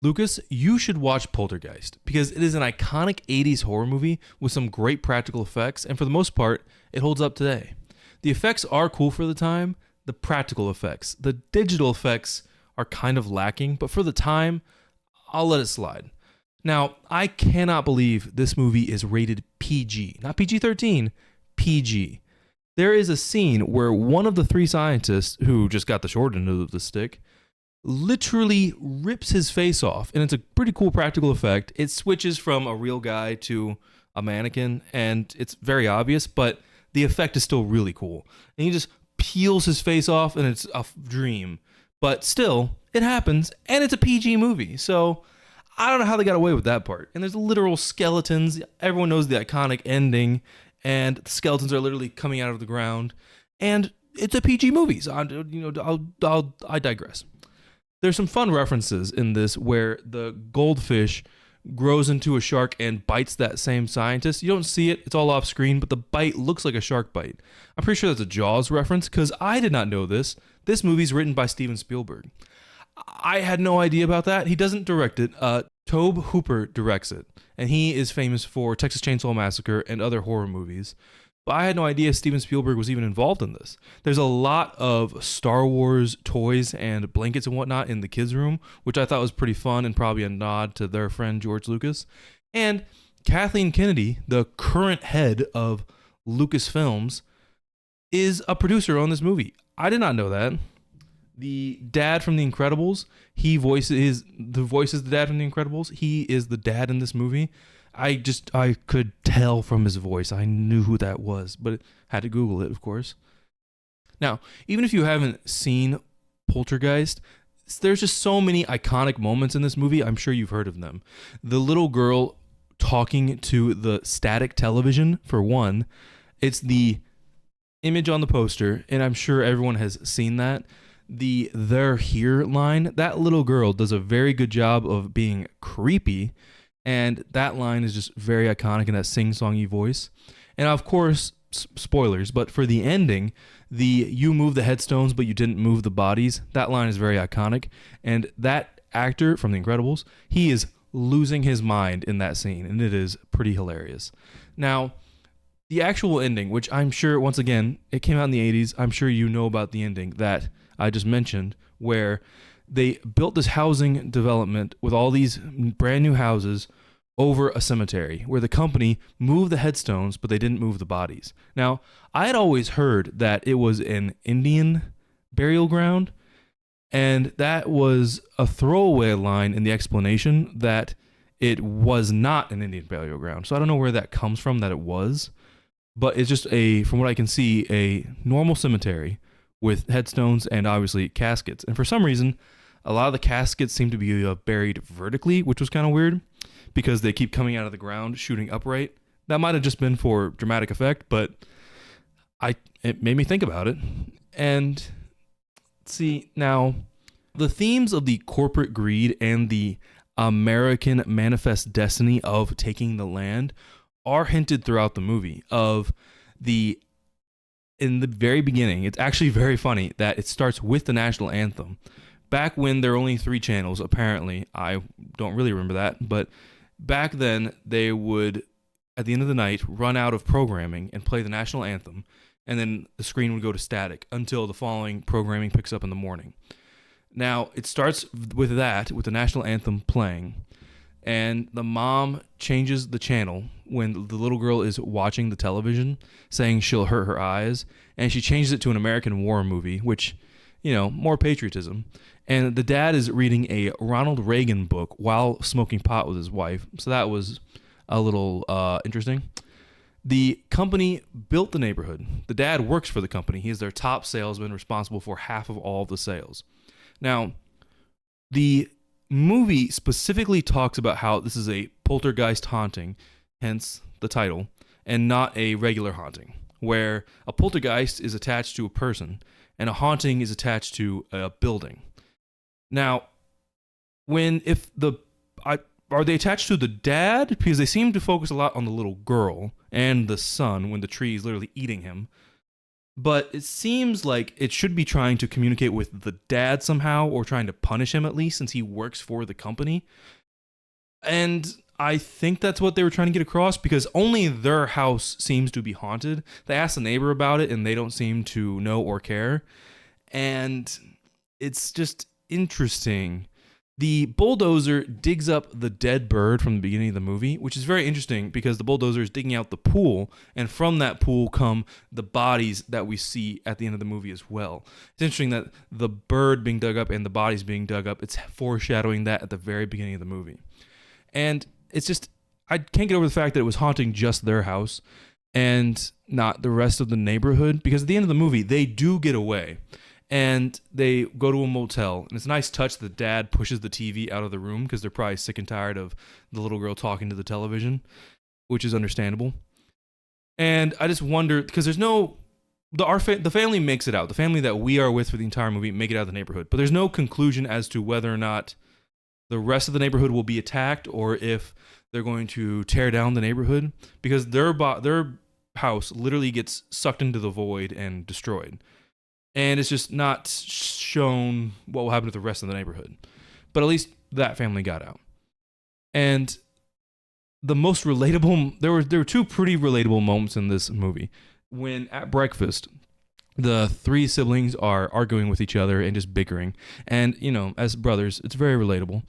Lucas, you should watch Poltergeist because it is an iconic 80s horror movie with some great practical effects, and for the most part, it holds up today. The effects are cool for the time, the practical effects. The digital effects are kind of lacking, but for the time, I'll let it slide. Now, I cannot believe this movie is rated PG, not PG 13, PG. There is a scene where one of the three scientists, who just got the short end of the stick, literally rips his face off, and it's a pretty cool practical effect. It switches from a real guy to a mannequin, and it's very obvious, but the effect is still really cool. And he just peels his face off, and it's a dream. But still, it happens, and it's a PG movie, so I don't know how they got away with that part. And there's literal skeletons. Everyone knows the iconic ending, and the skeletons are literally coming out of the ground. And it's a PG movie, so I digress. There's some fun references in this where the goldfish grows into a shark and bites that same scientist. You don't see it, it's all off screen, but the bite looks like a shark bite. I'm pretty sure that's a Jaws reference because I did not know this. This movie's written by Steven Spielberg. I had no idea about that. He doesn't direct it. Tobe Hooper directs it, and he is famous for Texas Chainsaw Massacre and other horror movies. But I had no idea Steven Spielberg was even involved in this. There's a lot of Star Wars toys and blankets and whatnot in the kids' room, which I thought was pretty fun and probably a nod to their friend George Lucas. And Kathleen Kennedy, the current head of Lucasfilms, is a producer on this movie. I did not know that. The dad from The Incredibles, he voices the dad from The Incredibles. He is the dad in this movie. I could tell from his voice. I knew who that was, but had to Google it, of course. Now, even if you haven't seen Poltergeist, there's just so many iconic moments in this movie. I'm sure you've heard of them. The little girl talking to the static television, for one. It's the image on the poster, and I'm sure everyone has seen that. The "they're here" line, that little girl does a very good job of being creepy. And that line is just very iconic in that sing-songy voice. And of course, spoilers, but for the ending, the "you move the headstones, but you didn't move the bodies," that line is very iconic. And that actor from The Incredibles, he is losing his mind in that scene, and it is pretty hilarious. Now, the actual ending, which I'm sure, once again, it came out in the 80s, I'm sure you know about the ending that I just mentioned, where they built this housing development with all these brand new houses over a cemetery where the company moved the headstones, but they didn't move the bodies. Now, I had always heard that it was an Indian burial ground, and that was a throwaway line in the explanation that it was not an Indian burial ground. So I don't know where that comes from that it was, but it's just from what I can see, a normal cemetery with headstones and obviously caskets. And for some reason, a lot of the caskets seem to be buried vertically, which was kind of weird because they keep coming out of the ground, shooting upright. That might have just been for dramatic effect, but it made me think about it. And see, now, the themes of the corporate greed and the American manifest destiny of taking the land are hinted throughout the movie. In the very beginning, it's actually very funny that it starts with the national anthem. Back when there were only 3 channels, apparently, I don't really remember that, but back then they would, at the end of the night, run out of programming and play the national anthem, and then the screen would go to static until the following programming picks up in the morning. Now, it starts with that, with the national anthem playing, and the mom changes the channel when the little girl is watching the television, saying she'll hurt her eyes, and she changes it to an American war movie, which, more patriotism. And the dad is reading a Ronald Reagan book while smoking pot with his wife. So that was a little interesting. The company built the neighborhood. The dad works for the company. He is their top salesman, responsible for half of all of the sales. Now, the movie specifically talks about how this is a poltergeist haunting, hence the title, and not a regular haunting, where a poltergeist is attached to a person and a haunting is attached to a building. Now, are they attached to the dad? Because they seem to focus a lot on the little girl and the son when the tree is literally eating him. but it seems like it should be trying to communicate with the dad somehow, or trying to punish him at least, since he works for the company. And I think that's what they were trying to get across, because only their house seems to be haunted. They asked the neighbor about it, and they don't seem to know or care. And it's just interesting. The bulldozer digs up the dead bird from the beginning of the movie, which is very interesting because the bulldozer is digging out the pool, and from that pool come the bodies that we see at the end of the movie as well. It's interesting that the bird being dug up and the bodies being dug up, it's foreshadowing that at the very beginning of the movie. And it's just, I can't get over the fact that it was haunting just their house and not the rest of the neighborhood, because at the end of the movie, they do get away. And they go to a motel, and it's a nice touch that dad pushes the TV out of the room because they're probably sick and tired of the little girl talking to the television, which is understandable. And I just wonder, because there's no, the family makes it out. The family that we are with for the entire movie make it out of the neighborhood, but there's no conclusion as to whether or not the rest of the neighborhood will be attacked or if they're going to tear down the neighborhood, because their house literally gets sucked into the void and destroyed. And it's just not shown what will happen to the rest of the neighborhood. But at least that family got out. And the most relatable, there were two pretty relatable moments in this movie. When at breakfast, the three siblings are arguing with each other and just bickering. And, you know, as brothers, it's very relatable.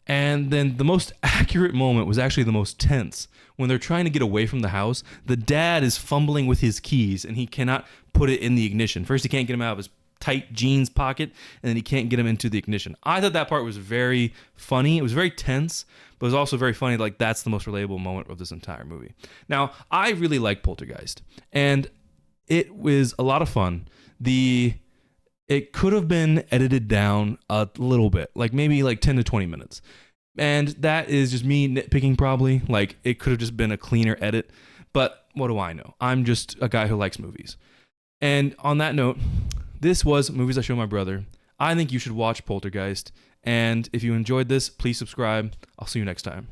And then the most accurate moment was actually the most tense. When they're trying to get away from the house, the dad is fumbling with his keys and he cannot put it in the ignition. First, he can't get him out of his tight jeans pocket, and then he can't get him into the ignition. I thought that part was very funny. It was very tense, but it was also very funny. Like, that's the most relatable moment of this entire movie. Now, I really like Poltergeist, and it was a lot of fun. It could have been edited down a little bit, like maybe like 10 to 20 minutes. And that is just me nitpicking probably. Like, it could have just been a cleaner edit, but what do I know? I'm just a guy who likes movies. And on that note, this was Movies I Show My Brother. I think you should watch Poltergeist. And if you enjoyed this, please subscribe. I'll see you next time.